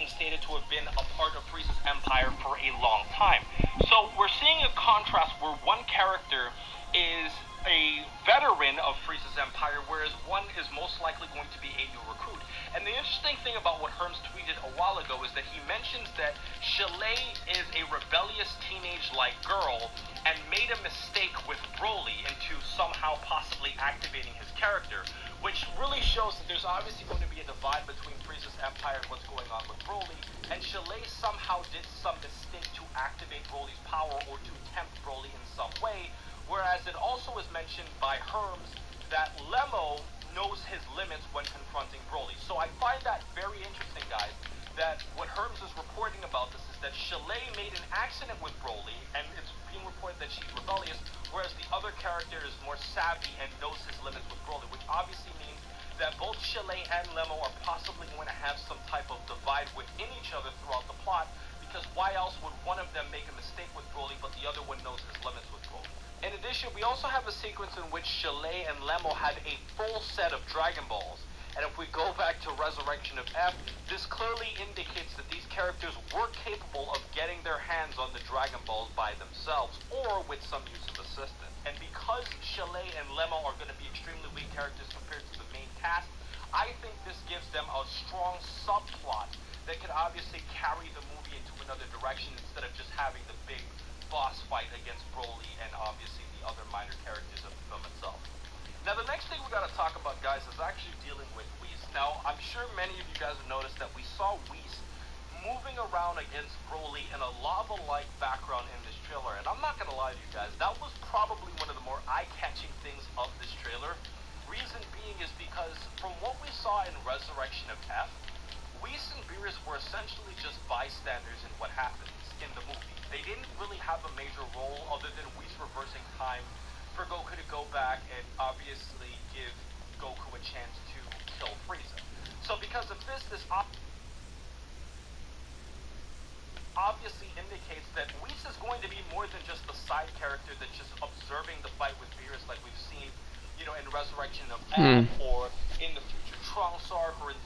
being stated to have been a part of Frieza's empire for a long time. So we're seeing a contrast where one character is a veteran of Frieza's empire, whereas one is most likely going to be a new recruit. And the interesting thing about what Herms tweeted a while ago is that he mentions that Chalet is a rebellious teenage-like girl and made a mistake with Broly into somehow possibly activating his character, which really shows that there's obviously going to be a divide between Frieza's empire and what's going on with Broly, and Chalet somehow did some mistake to activate Broly's power or to tempt Broly in some way. Whereas it also is mentioned by Herms that Lemmo knows his limits when confronting Broly. So I find that very interesting, guys, that what Herms is reporting about this is that Chalet made an accident with Broly, and it's being reported that she's rebellious, whereas the other character is more savvy and knows his limits with Broly, which obviously means that both Chalet and Lemmo are possibly going to have some type of divide within each other throughout the plot, because why else would one of them make a mistake with Broly, but the other one knows his limits with Broly? In addition, we also have a sequence in which Chalet and Lemmo had a full set of Dragon Balls. And if we go back to Resurrection of F, this clearly indicates that these characters were capable of getting their hands on the Dragon Balls by themselves, or with some use of assistance. And because Chalet and Lemmo are going to be extremely weak characters compared to the main cast, I think this gives them a strong subplot that could obviously carry the movie into another direction instead of just having the big boss fight against Broly and obviously the other minor characters of the film itself. Now the next thing we gotta talk about, guys, is actually dealing with Whis. Now I'm sure many of you guys have noticed that we saw Whis moving around against Broly in a lava-like background in this trailer, and I'm not gonna lie to you guys, that was probably one of the more eye-catching things of this trailer. Reason being is because from what we saw in Resurrection of F, Whis and Beerus were essentially just bystanders in what happens in the movie. They didn't really have a major role other than Whis reversing time for Goku to go back and obviously give Goku a chance to kill Frieza. So because of this obviously indicates that Whis is going to be more than just a side character that's just observing the fight with Beerus like we've seen, you know, in Resurrection of F or in the future Trunks arc or in